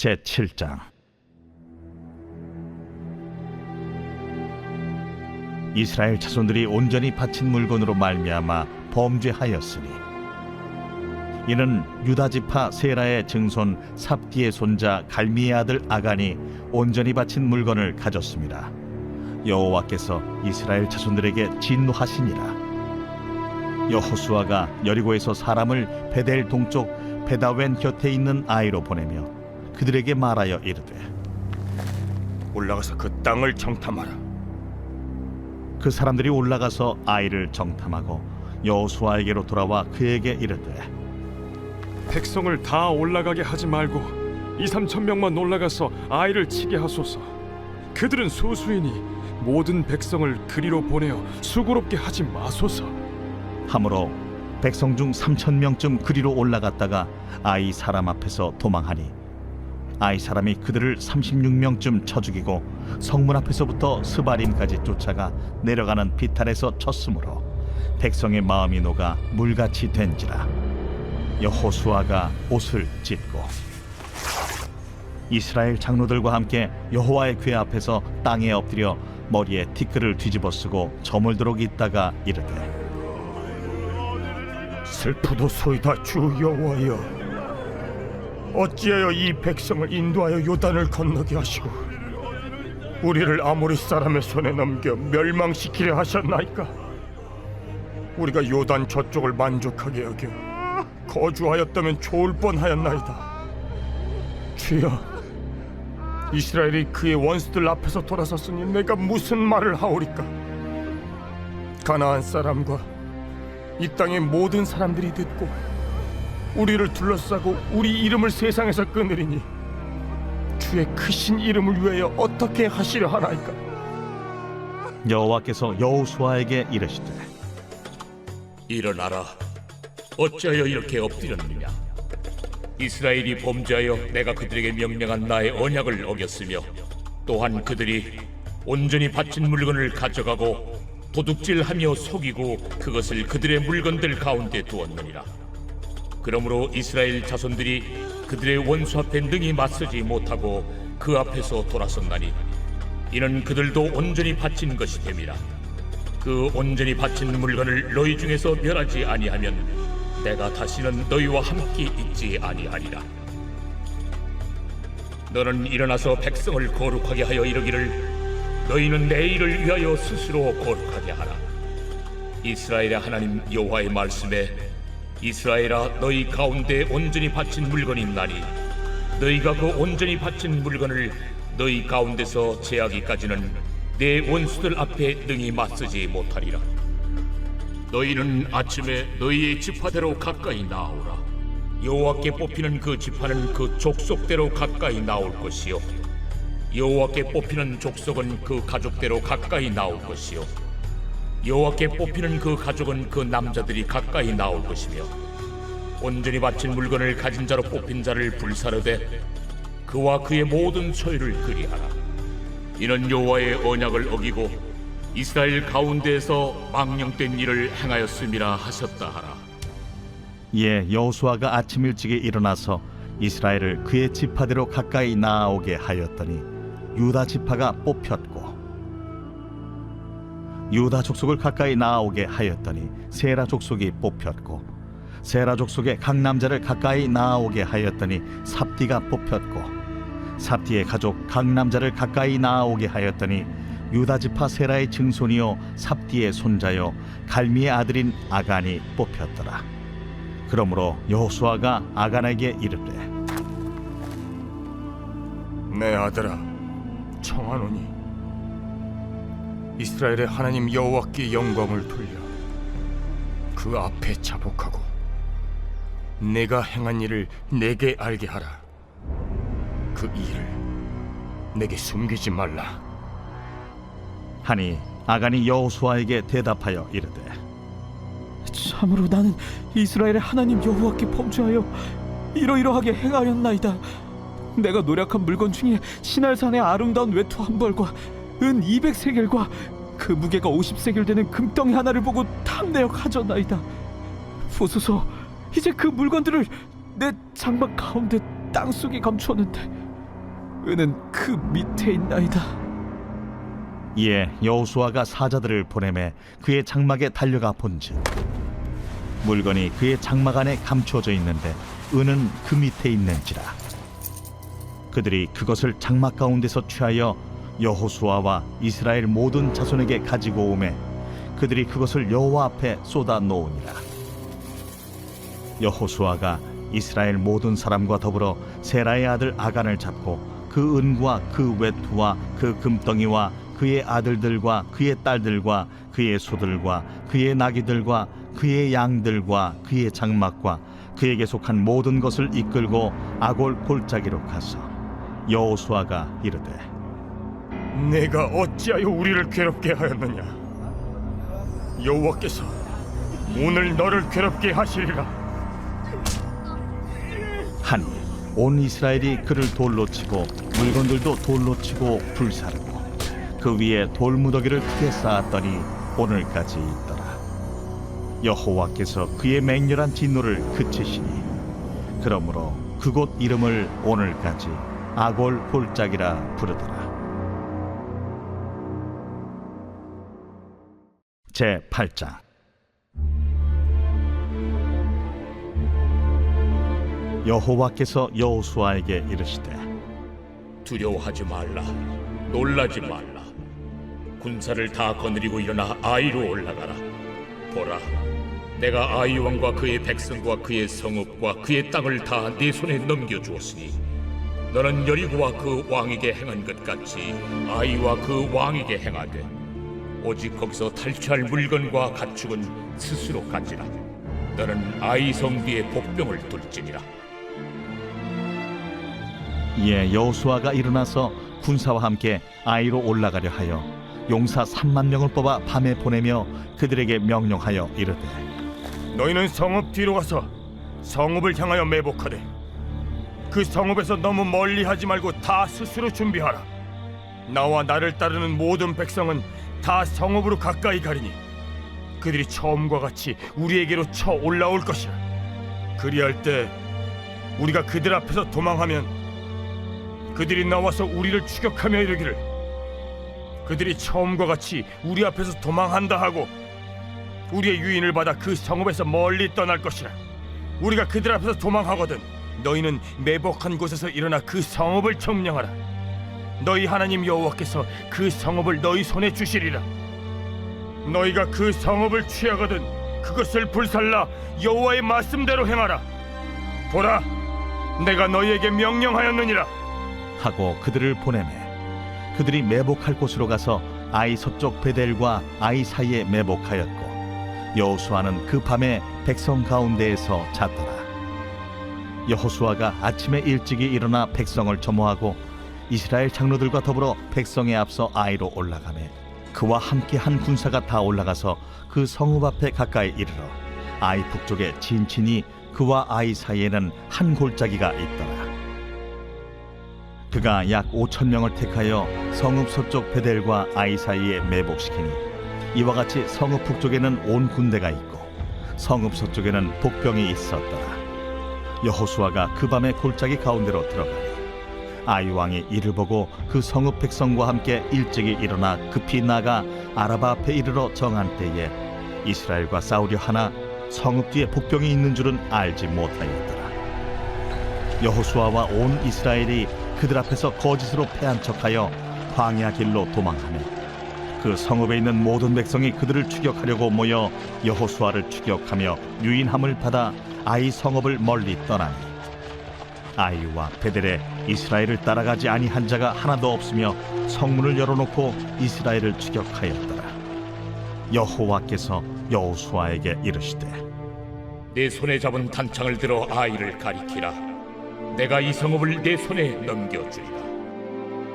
제7장. 이스라엘 자손들이 온전히 바친 물건으로 말미암아 범죄하였으니 이는 유다 지파 세라의 증손 삽디의 손자 갈미의 아들 아간이 온전히 바친 물건을 가졌습니다. 여호와께서 이스라엘 자손들에게 진노하시니라. 여호수아가 여리고에서 사람을 베델 동쪽 베다웬 곁에 있는 아이로 보내며 그들에게 말하여 이르되, 올라가서 그 땅을 정탐하라. 그 사람들이 올라가서 아이를 정탐하고 여호수아에게로 돌아와 그에게 이르되, 백성을 다 올라가게 하지 말고 2-3천 명만 올라가서 아이를 치게 하소서. 그들은 소수이니 모든 백성을 그리로 보내어 수고롭게 하지 마소서. 하므로 백성 중 3,000명쯤 그리로 올라갔다가 아이 사람 앞에서 도망하니 아이 사람이 그들을 36명쯤 쳐 죽이고 성문 앞에서부터 스바림까지 쫓아가 내려가는 비탈에서 쳤으므로 백성의 마음이 녹아 물같이 된지라. 여호수아가 옷을 찢고 이스라엘 장로들과 함께 여호와의 궤 앞에서 땅에 엎드려 머리에 티끌을 뒤집어 쓰고 저물도록 있다가 이르되, 슬프도소이다 주 여호와여, 어찌하여 이 백성을 인도하여 요단을 건너게 하시고 우리를 아모리 사람의 손에 넘겨 멸망시키려 하셨나이까? 우리가 요단 저쪽을 만족하게 여겨 거주하였다면 좋을 뻔하였나이다. 주여, 이스라엘이 그의 원수들 앞에서 돌아섰으니 내가 무슨 말을 하오리까? 가나안 사람과 이 땅의 모든 사람들이 듣고 우리를 둘러싸고 우리 이름을 세상에서 끊으리니 주의 크신 이름을 위하여 어떻게 하시려 하나이까? 여호와께서 여호수아에게 이르시되, 일어나라. 어찌하여 이렇게 엎드렸느냐? 이스라엘이 범죄하여 내가 그들에게 명령한 나의 언약을 어겼으며 또한 그들이 온전히 바친 물건을 가져가고 도둑질하며 속이고 그것을 그들의 물건들 가운데 두었느니라. 그러므로 이스라엘 자손들이 그들의 원수 앞에 능히 맞서지 못하고 그 앞에서 돌아섰나니 이는 그들도 온전히 바친 것이 됨이라. 그 온전히 바친 물건을 너희 중에서 멸하지 아니하면 내가 다시는 너희와 함께 있지 아니하리라. 너는 일어나서 백성을 거룩하게 하여 이르기를, 너희는 내 일을 위하여 스스로 거룩하게 하라. 이스라엘의 하나님 여호와의 말씀에, 이스라엘아, 너희 가운데 온전히 바친 물건이 있나니 너희가 그 온전히 바친 물건을 너희 가운데서 제하기까지는 내 원수들 앞에 능히 맞서지 못하리라. 너희는 아침에 너희의 지파대로 가까이 나오라. 여호와께 뽑히는 그 지파는 그 족속대로 가까이 나올 것이요, 여호와께 뽑히는 족속은 그 가족대로 가까이 나올 것이요, 여호와께 뽑히는 그 가족은 그 남자들이 가까이 나올 것이며, 온전히 바친 물건을 가진 자로 뽑힌 자를 불사르되 그와 그의 모든 소유를 그리하라. 이는 여호와의 언약을 어기고 이스라엘 가운데에서 망령된 일을 행하였음이라 하셨다 하라. 이에 여호수아가 아침 일찍에 일어나서 이스라엘을 그의 지파대로 가까이 나아오게 하였더니 유다 지파가 뽑혔고, 유다 족속을 가까이 나아오게 하였더니 세라 족속이 뽑혔고, 세라 족속의 각 남자를 가까이 나아오게 하였더니 삽디가 뽑혔고, 삽디의 가족 각 남자를 가까이 나아오게 하였더니 유다 지파 세라의 증손이요 삽디의 손자요 갈미의 아들인 아간이 뽑혔더라. 그러므로 여호수아가 아간에게 이르되, 내 아들아, 청하노니 이스라엘의 하나님 여호와께 영광을 돌려 그 앞에 자복하고 내가 행한 일을 내게 알게 하라. 그 일을 내게 숨기지 말라. 하니 아간이 여호수아에게 대답하여 이르되, 참으로 나는 이스라엘의 하나님 여호와께 범죄하여 이러이러하게 행하였나이다. 내가 노력한 물건 중에 시날산의 아름다운 외투 한 벌과 은 200세겔과 그 무게가 50세겔 되는 금덩이 하나를 보고 탐내어 가져나이다. 보소서, 이제 그 물건들을 내 장막 가운데 땅속에 감추었는데 은은 그 밑에 있나이다. 이에 여호수아가 사자들을 보내매 그의 장막에 달려가 본즉 물건이 그의 장막 안에 감추어져 있는데 은은 그 밑에 있는지라. 그들이 그것을 장막 가운데서 취하여 여호수아와 이스라엘 모든 자손에게 가지고 오매 그들이 그것을 여호와 앞에 쏟아 놓으니라. 여호수아가 이스라엘 모든 사람과 더불어 세라의 아들 아간을 잡고 그 은과 그 외투와 그 금덩이와 그의 아들들과 그의 딸들과 그의 소들과 그의 나귀들과 그의 양들과 그의 장막과 그에게 속한 모든 것을 이끌고 아골 골짜기로 가서 여호수아가 이르되 내가 어찌하여 우리를 괴롭게 하였느냐? 여호와께서 오늘 너를 괴롭게 하시리라. 하니 온 이스라엘이 그를 돌로 치고 물건들도 돌로 치고 불사르고 그 위에 돌무더기를 크게 쌓았더니 오늘까지 있더라. 여호와께서 그의 맹렬한 진노를 그치시니 그러므로 그곳 이름을 오늘까지 아골 골짜기라 부르더라. 제 8장. 여호와께서 여호수아에게 이르시되 두려워하지 말라. 놀라지 말라. 군사를 다 거느리고 일어나 아이로 올라가라. 보라, 내가 아이 왕과 그의 백성과 그의 성읍과 그의 땅을 다 네 손에 넘겨주었으니 너는 여리고와 그 왕에게 행한 것 같이 아이와 그 왕에게 행하되 오직 거기서 탈취할 물건과 가축은 스스로 가지라. 너는 아이 성 뒤에 복병을 둘지니라. 이에 여호수아가 일어나서 군사와 함께 아이로 올라가려 하여 용사 3만 명을 뽑아 밤에 보내며 그들에게 명령하여 이르되 너희는 성읍 뒤로 가서 성읍을 향하여 매복하되 그 성읍에서 너무 멀리 하지 말고 다 스스로 준비하라. 나와 나를 따르는 모든 백성은 다 성읍으로 가까이 가리니 그들이 처음과 같이 우리에게로 쳐 올라올 것이라. 그리할 때 우리가 그들 앞에서 도망하면 그들이 나와서 우리를 추격하며 이르기를 그들이 처음과 같이 우리 앞에서 도망한다 하고 우리의 유인을 받아 그 성읍에서 멀리 떠날 것이라. 우리가 그들 앞에서 도망하거든 너희는 매복한 곳에서 일어나 그 성읍을 점령하라. 너희 하나님 여호와께서 그 성읍을 너희 손에 주시리라. 너희가 그 성읍을 취하거든 그것을 불살라 여호와의 말씀대로 행하라. 보라, 내가 너희에게 명령하였느니라. 하고 그들을 보내매 그들이 매복할 곳으로 가서 아이 서쪽 베델과 아이 사이에 매복하였고 여호수아는 그 밤에 백성 가운데에서 잤더라. 여호수아가 아침에 일찍이 일어나 백성을 점호하고 이스라엘 장로들과 더불어 백성에 앞서 아이로 올라가매 그와 함께 한 군사가 다 올라가서 그 성읍 앞에 가까이 이르러 아이 북쪽에 진친이 그와 아이 사이에는 한 골짜기가 있더라. 그가 약 5천 명을 택하여 성읍 서쪽 베델과 아이 사이에 매복시키니 이와 같이 성읍 북쪽에는 온 군대가 있고 성읍 서쪽에는 복병이 있었더라. 여호수아가 그 밤에 골짜기 가운데로 들어가니 아이 왕이 이를 보고 그 성읍 백성과 함께 일찍이 일어나 급히 나가 아라바 앞에 이르러 정한 때에 이스라엘과 싸우려 하나 성읍 뒤에 복병이 있는 줄은 알지 못하였더라. 여호수아와 온 이스라엘이 그들 앞에서 거짓으로 패한 척하여 광야 길로 도망하며 그 성읍에 있는 모든 백성이 그들을 추격하려고 모여 여호수아를 추격하며 유인함을 받아 아이 성읍을 멀리 떠나니 아이와 베델에 이스라엘을 따라가지 아니한 자가 하나도 없으며 성문을 열어놓고 이스라엘을 추격하였더라. 여호와께서 여호수아에게 이르시되 내 손에 잡은 단창을 들어 아이를 가리키라. 내가 이 성읍을 내 손에 넘겨주리라.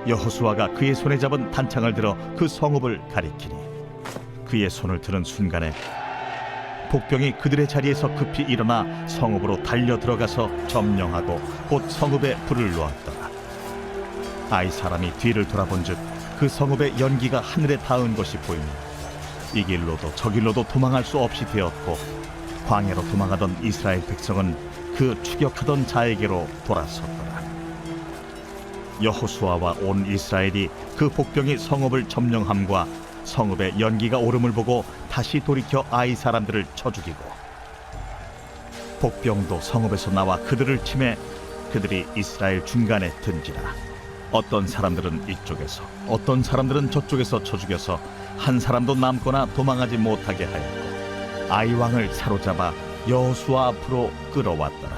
여호수아가 그의 손에 잡은 단창을 들어 그 성읍을 가리키니 그의 손을 드는 순간에 복병이 그들의 자리에서 급히 일어나 성읍으로 달려 들어가서 점령하고 곧 성읍에 불을 놓았더라. 아이 사람이 뒤를 돌아본즉 그 성읍의 연기가 하늘에 닿은 것이 보이니 이 길로도 저 길로도 도망할 수 없이 되었고 광야로 도망하던 이스라엘 백성은 그 추격하던 자에게로 돌아섰더라. 여호수아와 온 이스라엘이 그 복병이 성읍을 점령함과 성읍에 연기가 오름을 보고 다시 돌이켜 아이 사람들을 쳐 죽이고, 복병도 성읍에서 나와 그들을 치매 그들이 이스라엘 중간에 든지라. 어떤 사람들은 이쪽에서 어떤 사람들은 저쪽에서 쳐 죽여서 한 사람도 남거나 도망하지 못하게 하였고, 아이 왕을 사로잡아 여호수아 앞으로 끌어왔더라.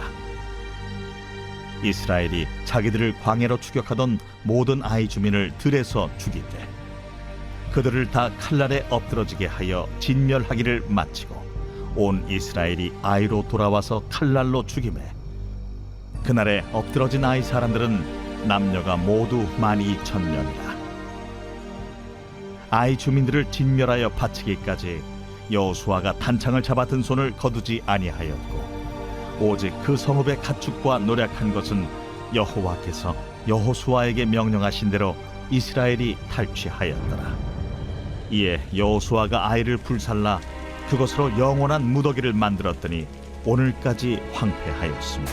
이스라엘이 자기들을 광야로 추격하던 모든 아이 주민을 들에서 죽이되 그들을 다 칼날에 엎드러지게 하여 진멸하기를 마치고 온 이스라엘이 아이로 돌아와서 칼날로 죽이매, 그날에 엎드러진 아이 사람들은 남녀가 모두 12,000명이라. 아이 주민들을 진멸하여 바치기까지 여호수아가 단창을 잡아 든 손을 거두지 아니하였고, 오직 그 성읍의 가축과 노략한 것은 여호와께서 여호수아에게 명령하신 대로 이스라엘이 탈취하였더라. 이에 여호수아가 아이를 불살라 그것으로 영원한 무더기를 만들었더니 오늘까지 황폐하였으며,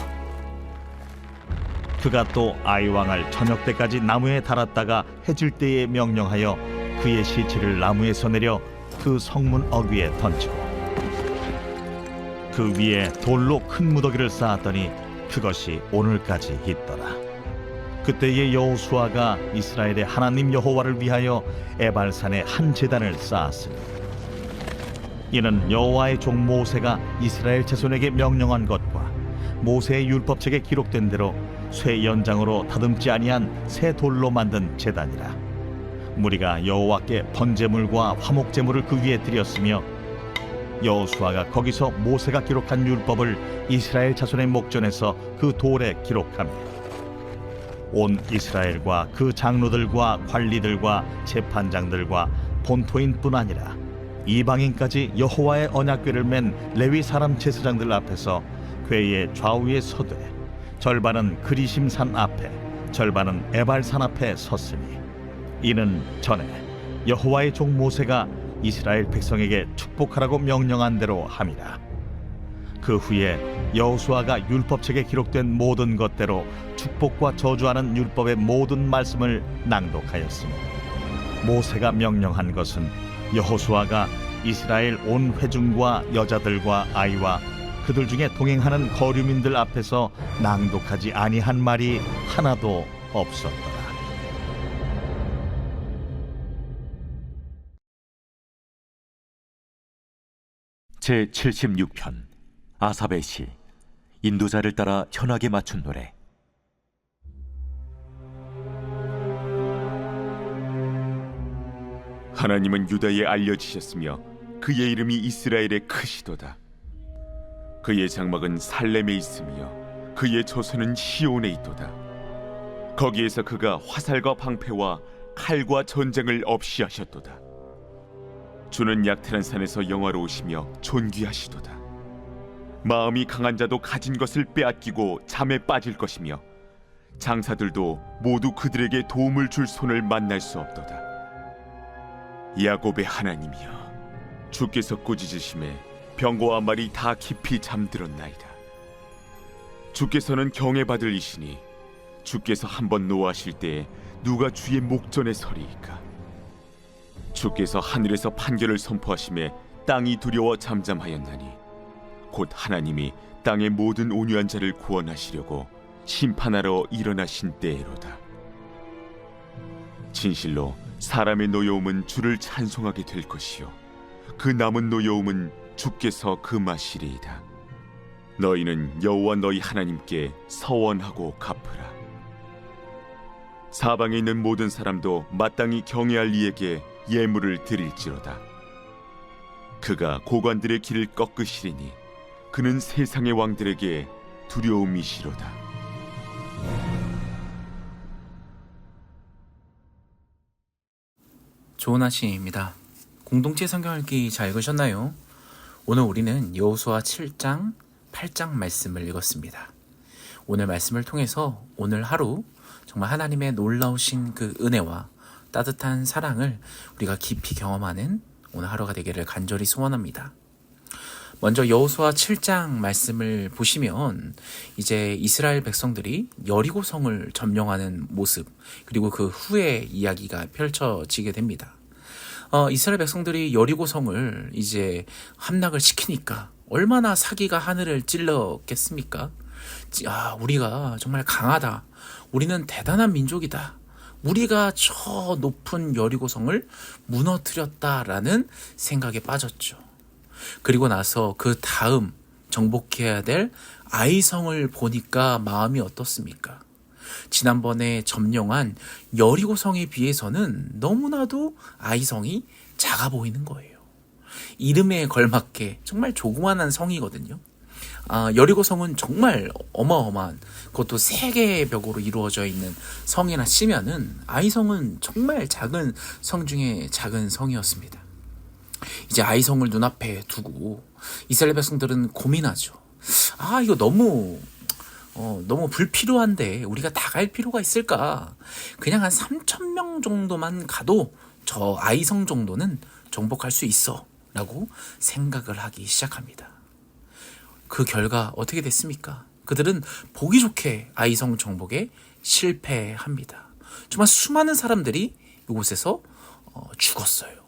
그가 또 아이 왕을 저녁 때까지 나무에 달았다가 해질 때에 명령하여 그의 시체를 나무에서 내려 그 성문 어귀에 던지고 그 위에 돌로 큰 무더기를 쌓았더니 그것이 오늘까지 있더라. 그때의 여호수아가 이스라엘의 하나님 여호와를 위하여 에발산에 한 제단을 쌓았으니, 이는 여호와의 종 모세가 이스라엘 자손에게 명령한 것과 모세의 율법책에 기록된 대로 쇠 연장으로 다듬지 아니한 새 돌로 만든 제단이라. 무리가 여호와께 번제물과 화목제물을 그 위에 드렸으며, 여호수아가 거기서 모세가 기록한 율법을 이스라엘 자손의 목전에서 그 돌에 기록하며, 온 이스라엘과 그 장로들과 관리들과 재판장들과 본토인뿐 아니라 이방인까지 여호와의 언약궤를 맨 레위 사람 제사장들 앞에서 궤의 좌우에 서되 절반은 그리심산 앞에 절반은 에발산 앞에 섰으니, 이는 전에 여호와의 종 모세가 이스라엘 백성에게 축복하라고 명령한 대로 함이라. 그 후에 여호수아가 율법책에 기록된 모든 것대로 축복과 저주하는 율법의 모든 말씀을 낭독하였으니, 모세가 명령한 것은 여호수아가 이스라엘 온 회중과 여자들과 아이와 그들 중에 동행하는 거류민들 앞에서 낭독하지 아니한 말이 하나도 없었더라. 제76편 아삽의 시. 인도자를 따라 현악에 맞춘 노래. 하나님은 유다에 알려지셨으며 그의 이름이 이스라엘에 크시도다. 그의 장막은 살렘에 있으며 그의 조선은 시온에 있도다. 거기에서 그가 화살과 방패와 칼과 전쟁을 없이 하셨도다. 주는 약탈한 산에서 영화로우시며 존귀하시도다. 마음이 강한 자도 가진 것을 빼앗기고 잠에 빠질 것이며 장사들도 모두 그들에게 도움을 줄 손을 만날 수 없도다. 야곱의 하나님이여, 주께서 꾸짖으심에 병거와 말이 다 깊이 잠들었나이다. 주께서는 경외받을 이시니 주께서 한번 노하실 때에 누가 주의 목전에 서리이까. 주께서 하늘에서 판결을 선포하심에 땅이 두려워 잠잠하였나니 곧 하나님이 땅의 모든 온유한 자를 구원하시려고 심판하러 일어나신 때에로다. 진실로 사람의 노여움은 주를 찬송하게 될 것이요 그 남은 노여움은 주께서 금하시리이다. 너희는 여호와 너희 하나님께 서원하고 갚으라. 사방에 있는 모든 사람도 마땅히 경외할 이에게 예물을 드릴지로다. 그가 고관들의 길을 꺾으시리니 그는 세상의 왕들에게 두려움이시로다. 좋은 아침입니다. 공동체 성경 읽기 잘 읽으셨나요? 오늘 우리는 여호수아 7장, 8장 말씀을 읽었습니다. 오늘 말씀을 통해서 오늘 하루 정말 하나님의 놀라우신 그 은혜와 따뜻한 사랑을 우리가 깊이 경험하는 오늘 하루가 되기를 간절히 소원합니다. 먼저 여호수아 7장 말씀을 보시면 이제 이스라엘 백성들이 여리고성을 점령하는 모습, 그리고 그 후의 이야기가 펼쳐지게 됩니다. 이스라엘 백성들이 여리고성을 이제 함락을 시키니까 얼마나 사기가 하늘을 찔렀겠습니까? 우리가 정말 강하다. 우리는 대단한 민족이다. 우리가 저 높은 여리고성을 무너뜨렸다라는 생각에 빠졌죠. 그리고 나서 그 다음 정복해야 될 아이성을 보니까 마음이 어떻습니까? 지난번에 점령한 여리고성에 비해서는 너무나도 아이성이 작아 보이는 거예요. 이름에 걸맞게 정말 조그만한 성이거든요. 여리고성은 정말 어마어마한, 그것도 3개의 벽으로 이루어져 있는 성이나 치면은 아이성은 정말 작은 성 중에 작은 성이었습니다. 이제 아이성을 눈앞에 두고 이스라엘 백성들은 고민하죠. 이거 너무 불필요한데 우리가 다 갈 필요가 있을까? 그냥 한 3,000명 정도만 가도 저 아이성 정도는 정복할 수 있어 라고 생각을 하기 시작합니다. 그 결과 어떻게 됐습니까? 그들은 보기 좋게 아이성 정복에 실패합니다. 정말 수많은 사람들이 이곳에서 죽었어요.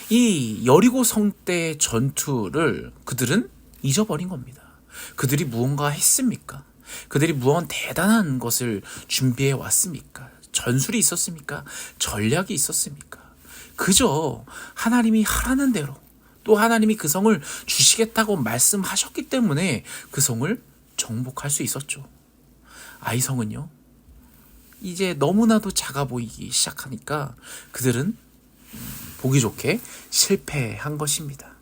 이 여리고성 때 전투를 그들은 잊어버린 겁니다. 그들이 무언가 했습니까? 그들이 무언 대단한 것을 준비해 왔습니까? 전술이 있었습니까? 전략이 있었습니까? 그저 하나님이 하라는 대로, 또 하나님이 그 성을 주시겠다고 말씀하셨기 때문에 그 성을 정복할 수 있었죠. 아이성은요, 이제 너무나도 작아 보이기 시작하니까 그들은 보기 좋게 실패한 것입니다.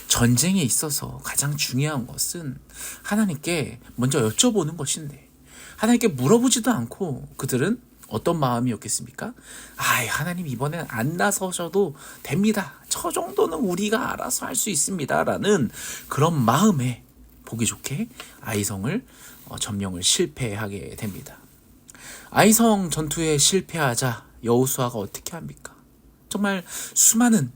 전쟁에 있어서 가장 중요한 것은 하나님께 먼저 여쭤보는 것인데, 하나님께 물어보지도 않고 그들은 어떤 마음이었겠습니까? 하나님 이번엔 안 나서셔도 됩니다. 저 정도는 우리가 알아서 할 수 있습니다. 라는 그런 마음에 보기 좋게 아이성을 점령을 실패하게 됩니다. 아이성 전투에 실패하자 여호수아가 어떻게 합니까? 정말 수많은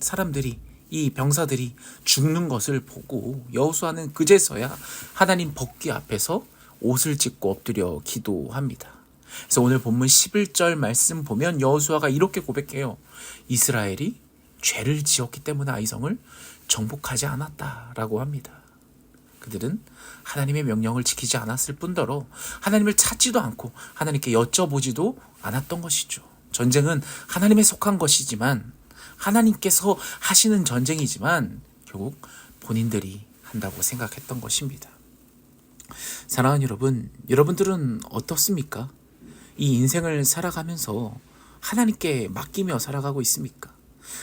사람들이, 이 병사들이 죽는 것을 보고 여호수아는 그제서야 하나님 법궤 앞에서 옷을 찢고 엎드려 기도합니다. 그래서 오늘 본문 11절 말씀 보면 여호수아가 이렇게 고백해요. 이스라엘이 죄를 지었기 때문에 아이성을 정복하지 않았다라고 합니다. 그들은 하나님의 명령을 지키지 않았을 뿐더러 하나님을 찾지도 않고 하나님께 여쭤보지도 않았던 것이죠. 전쟁은 하나님에 속한 것이지만, 하나님께서 하시는 전쟁이지만 결국 본인들이 한다고 생각했던 것입니다. 사랑하는 여러분, 여러분들은 어떻습니까? 이 인생을 살아가면서 하나님께 맡기며 살아가고 있습니까?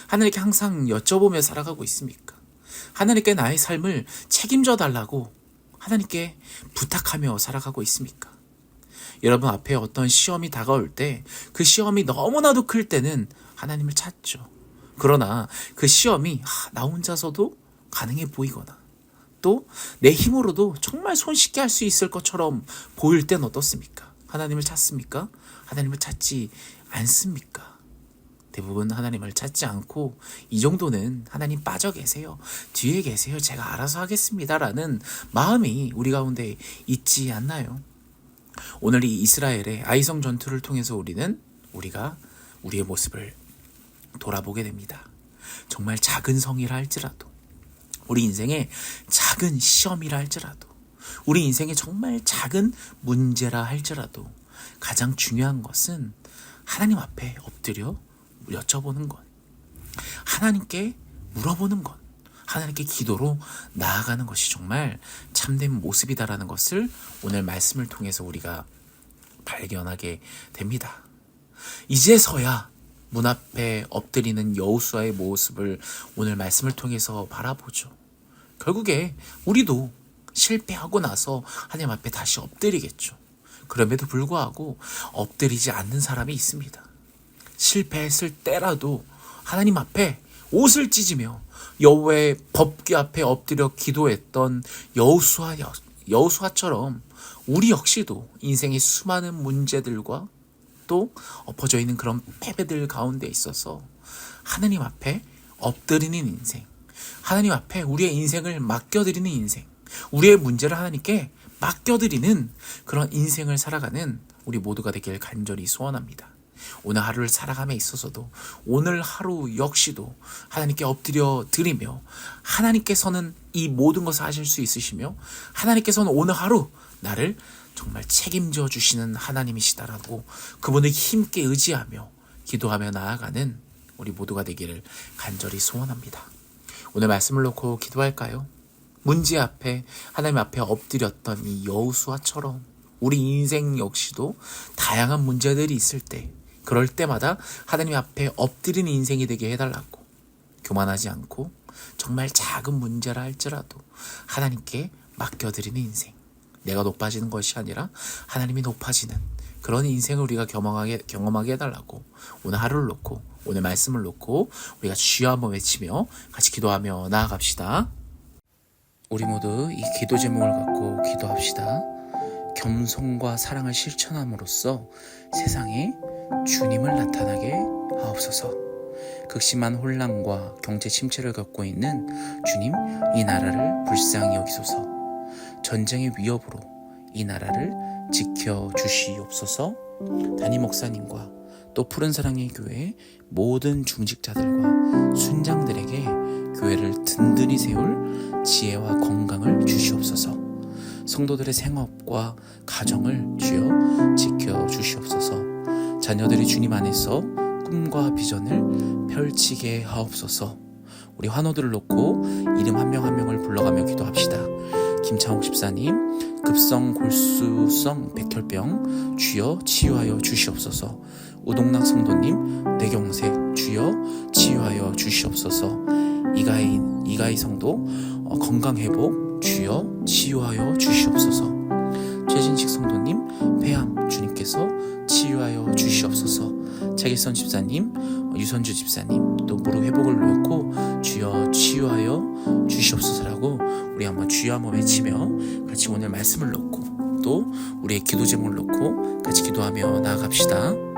하나님께 항상 여쭤보며 살아가고 있습니까? 하나님께 나의 삶을 책임져 달라고 하나님께 부탁하며 살아가고 있습니까? 여러분 앞에 어떤 시험이 다가올 때, 그 시험이 너무나도 클 때는 하나님을 찾죠. 그러나 그 시험이 나 혼자서도 가능해 보이거나 또 내 힘으로도 정말 손쉽게 할 수 있을 것처럼 보일 땐 어떻습니까? 하나님을 찾습니까? 하나님을 찾지 않습니까? 대부분 하나님을 찾지 않고 이 정도는 하나님 빠져 계세요, 뒤에 계세요, 제가 알아서 하겠습니다 라는 마음이 우리 가운데 있지 않나요? 오늘 이 이스라엘의 아이성 전투를 통해서 우리가 우리의 모습을 돌아보게 됩니다. 정말 작은 성이라 할지라도, 우리 인생의 작은 시험이라 할지라도, 우리 인생의 정말 작은 문제라 할지라도 가장 중요한 것은 하나님 앞에 엎드려 여쭤보는 것, 하나님께 물어보는 것, 하나님께 기도로 나아가는 것이 정말 참된 모습이다라는 것을 오늘 말씀을 통해서 우리가 발견하게 됩니다. 이제서야 문 앞에 엎드리는 여호수아의 모습을 오늘 말씀을 통해서 바라보죠. 결국에 우리도 실패하고 나서 하나님 앞에 다시 엎드리겠죠. 그럼에도 불구하고 엎드리지 않는 사람이 있습니다. 실패했을 때라도 하나님 앞에 옷을 찢으며 여호와의 법궤 앞에 엎드려 기도했던 여호수아처럼 우리 역시도 인생의 수많은 문제들과 또 엎어져 있는 그런 패배들 가운데 있어서 하나님 앞에 엎드리는 인생, 하나님 앞에 우리의 인생을 맡겨드리는 인생, 우리의 문제를 하나님께 맡겨드리는 그런 인생을 살아가는 우리 모두가 되길 간절히 소원합니다. 오늘 하루를 살아감에 있어서도 오늘 하루 역시도 하나님께 엎드려 드리며 하나님께서는 이 모든 것을 하실 수 있으시며 하나님께서는 오늘 하루 나를 정말 책임져 주시는 하나님이시다라고 그분을 힘께 의지하며 기도하며 나아가는 우리 모두가 되기를 간절히 소원합니다. 오늘 말씀을 놓고 기도할까요? 문제 앞에 하나님 앞에 엎드렸던 이 여호수아처럼 우리 인생 역시도 다양한 문제들이 있을 때 그럴 때마다 하나님 앞에 엎드리는 인생이 되게 해달라고 교만하지 않고 정말 작은 문제라 할지라도 하나님께 맡겨드리는 인생, 내가 높아지는 것이 아니라 하나님이 높아지는 그런 인생을 우리가 경험하게 해달라고 오늘 하루를 놓고 오늘 말씀을 놓고 우리가 주여 한번 외치며 같이 기도하며 나아갑시다. 우리 모두 이 기도 제목을 갖고 기도합시다. 겸손과 사랑을 실천함으로써 세상에 주님을 나타나게 하옵소서. 극심한 혼란과 경제 침체를 겪고 있는 주님, 이 나라를 불쌍히 여기소서. 전쟁의 위협으로 이 나라를 지켜주시옵소서. 담임 목사님과 또 푸른사랑의 교회 모든 중직자들과 순장들에게 교회를 든든히 세울 지혜와 건강을 주시옵소서. 성도들의 생업과 가정을 주여 지켜주시옵소서. 자녀들이 주님 안에서 꿈과 비전을 펼치게 하옵소서. 우리 환우들을 놓고 이름 한 명 한 명을 불러가며 기도합시다. 김창욱 집사님, 급성 골수성 백혈병 주여 치유하여 주시옵소서. 우동락 성도님, 뇌경색 주여 치유하여 주시옵소서. 이가희 성도 건강회복 주여 치유하여 주시옵소서. 최진식 성도님, 폐암 주님께서 치유하여 주시옵소서. 차길선 집사님, 유선주 집사님, 또 무릎 회복을 놓고 주여 치유하여 주시옵소서라고 우리 한번 주여 한번 외치며 같이 오늘 말씀을 놓고 또 우리의 기도 제목을 놓고 같이 기도하며 나아갑시다.